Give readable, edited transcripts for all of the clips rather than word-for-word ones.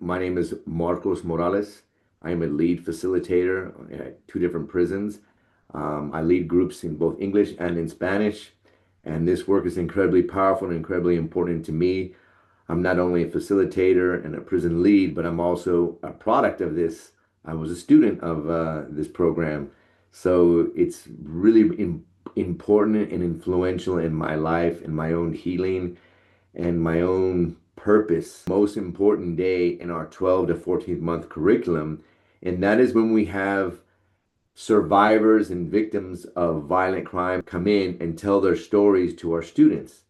My name is Marcos Morales. I am a lead facilitator at two different prisons. I lead groups in both English and in Spanish, and this work is incredibly powerful and incredibly important to me. I'm not only a facilitator and a prison lead, but I'm also a product of this. I was a student of this program, so it's really important and influential in my life, in my own healing, and my own purpose. Most important day in our 12 to 14th month curriculum, and that is when we have survivors and victims of violent crime come in and tell their stories to our students.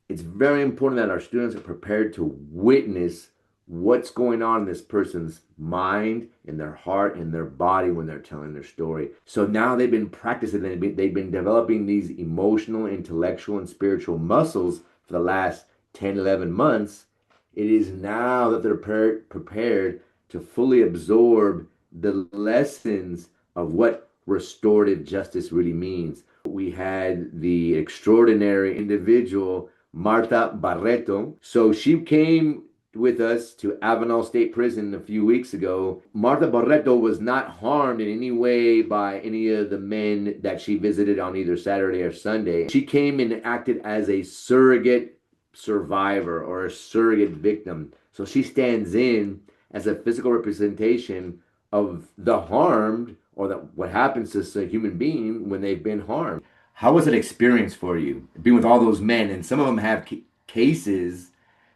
It's very important that our students are prepared to witness what's going on in this person's mind, in their heart, in their body when they're telling their story. So now they've been practicing, they've been developing these emotional, intellectual, and spiritual muscles for the last 10, 11 months. It is now that they're prepared to fully absorb the lessons of what restorative justice really means. We had the extraordinary individual Marta Barreto. So she came with us to Avenal State Prison a few weeks ago. Marta Barreto was not harmed in any way by any of the men that she visited on either Saturday or Sunday. She came and acted as a surrogate survivor or a surrogate victim. So she stands in as a physical representation of the harmed or what happens to a human being when they've been harmed. How was it experience for you being with all those men? And some of them have cases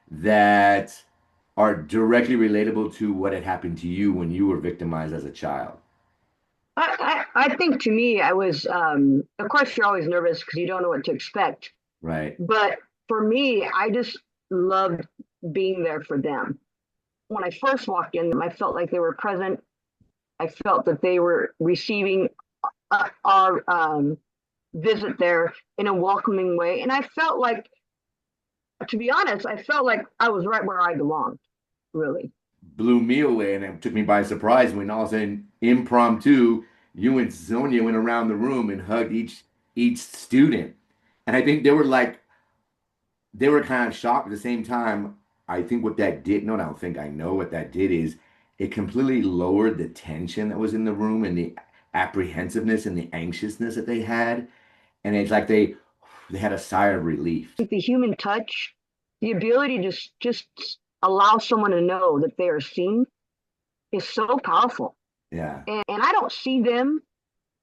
that are directly relatable to what had happened to you when you were victimized as a child. I think to me, I was, of course, you're always nervous because you don't know what to expect. Right. But for me, I just loved being there for them. When I first walked in, I felt like they were present. I felt that they were receiving our visit there in a welcoming way. And I felt like, to be honest, I felt like I was right where I belonged, really. Blew me away and it took me by surprise when all of a sudden impromptu you and Sonia went around the room and hugged each student. And I think they were kind of shocked at the same time. I think what that did, no, I don't think I know what that did is it completely lowered the tension that was in the room and the apprehensiveness and the anxiousness that they had. And it's like they had a sigh of relief. The human touch, the ability to just allow someone to know that they are seen is so powerful. Yeah. And I don't see them.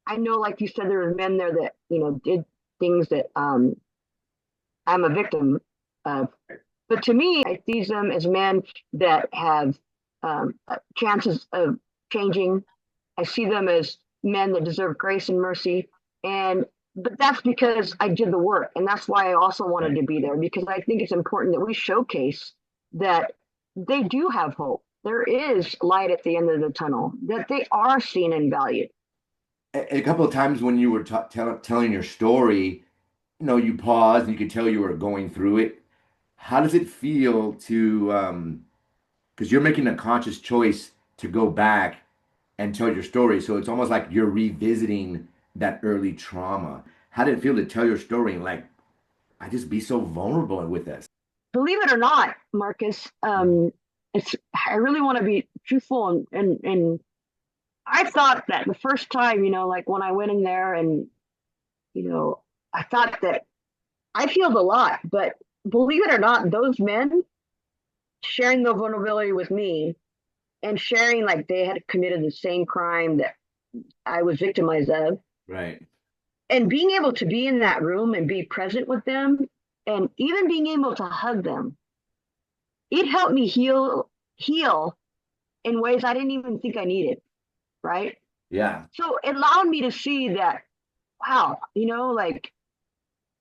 I know, like you said, there were men there that, did things that I'm a victim of. But to me, I see them as men that have chances of changing. I see them as men that deserve grace and mercy. But that's because I did the work. And that's why I also wanted Right. to be there, because I think it's important that we showcase that they do have hope. There is light at the end of the tunnel, that they are seen and valued. A couple of times when you were telling your story, you paused and you could tell you were going through it. How does it feel because you're making a conscious choice to go back and tell your story. So it's almost like you're revisiting that early trauma. How did it feel to tell your story and like, I just be so vulnerable with this? Believe it or not, Marcus, it's I really want to be truthful and I thought that the first time, like when I went in there and, I thought that I healed a lot, but believe it or not, those men sharing the vulnerability with me and sharing like they had committed the same crime that I was victimized of, Right. and being able to be in that room and be present with them and even being able to hug them, it helped me heal in ways I didn't even think I needed, right? Yeah. So it allowed me to see that, wow, like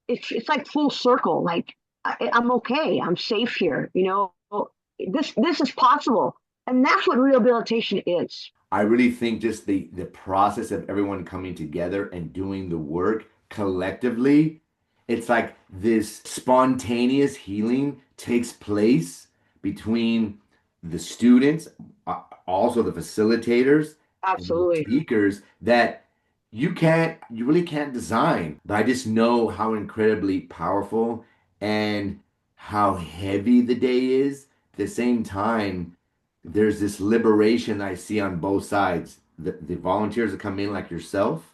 it's like full circle. Like I'm okay. I'm safe here. This is possible, and that's what rehabilitation is. I really think just the process of everyone coming together and doing the work collectively, it's like this spontaneous healing takes place between the students, also the facilitators and the Absolutely. speakers that you really can't design. But I just know how incredibly powerful and how heavy the day is. At the same time, there's this liberation I see on both sides. The volunteers that come in like yourself,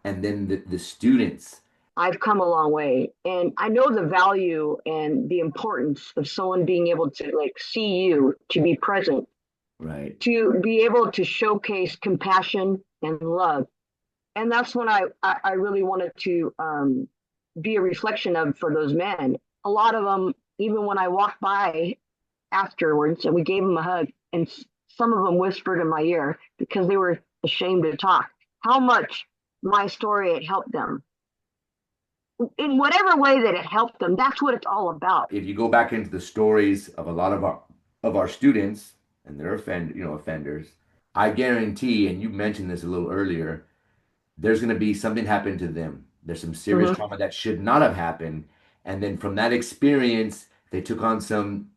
and then the students. I've come a long way, and I know the value and the importance of someone being able to like see you, to be present, Right. to be able to showcase compassion and love. And that's when I really wanted to be a reflection of for those men. A lot of them, even when I walked by afterwards and we gave them a hug, and some of them whispered in my ear because they were ashamed to talk, how much my story had helped them. In whatever way that it helped them, that's what it's all about. If you go back into the stories of a lot of our students and their offenders, I guarantee, and you mentioned this a little earlier, there's going to be something happen to them. There's some serious Mm-hmm. trauma that should not have happened, and then from that experience, they took on some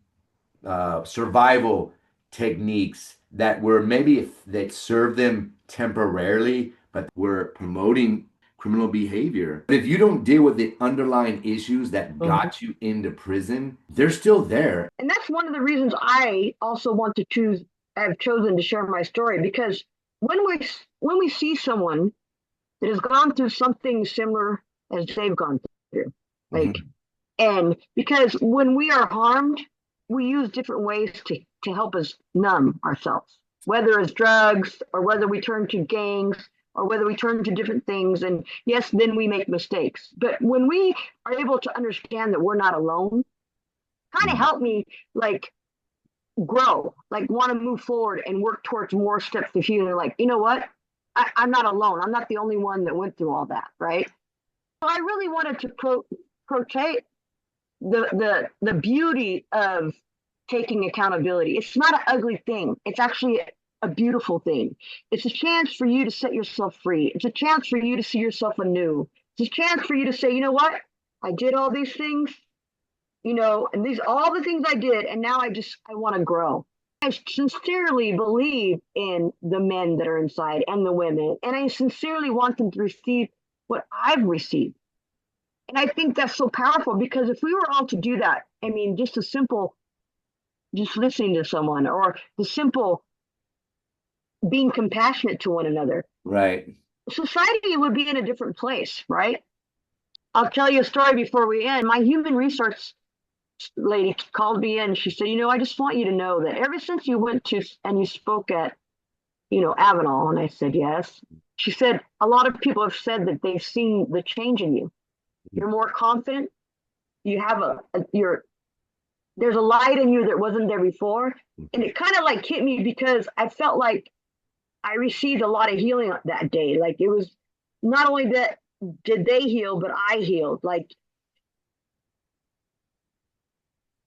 survival techniques that were maybe that served them temporarily, but were promoting criminal behavior. But if you don't deal with the underlying issues that Mm-hmm. got you into prison, they're still there. And that's one of the reasons I also want to choose, have chosen to share my story, because when we see someone that has gone through something similar as they've gone through, like, Mhm. and because when we are harmed, we use different ways to help us numb ourselves, whether it's drugs or whether we turn to gangs or whether we turn to different things. And yes, then we make mistakes. But when we are able to understand that we're not alone, kind of Mhm. help me like grow, like want to move forward and work towards more steps of healing. Like, you know what? I'm not alone. I'm not the only one that went through all that, right? So I really wanted to portray the beauty of taking accountability. It's not an ugly thing. It's actually a beautiful thing. It's a chance for you to set yourself free. It's a chance for you to see yourself anew. It's a chance for you to say, you know what? I did all these things, and these all the things I did, and now I want to grow. I sincerely believe in the men that are inside and the women, and I sincerely want them to receive what I've received. And I think that's so powerful because if we were all to do that, I mean, just a simple, just listening to someone or the simple being compassionate to one another, Right. society would be in a different place, right? I'll tell you a story before we end. My human resource lady called me in. She said, I just want you to know that ever since you went to and you spoke at, Avenal, and I said, yes. She said, a lot of people have said that they've seen the change in you. You're more confident. You have there's a light in you that wasn't there before. And it kind of like hit me because I felt like I received a lot of healing that day. Like it was not only that did they heal, but I healed. Like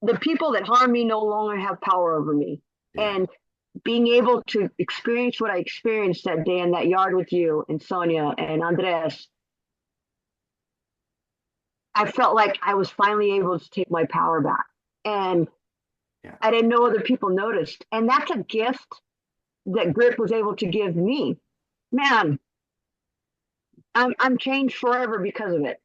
the people that harm me no longer have power over me. Yeah. And being able to experience what I experienced that day in that yard with you and Sonia and Andres, I felt like I was finally able to take my power back. And Yeah. I didn't know other people noticed. And that's a gift that Grip was able to give me. Man, I'm changed forever because of it.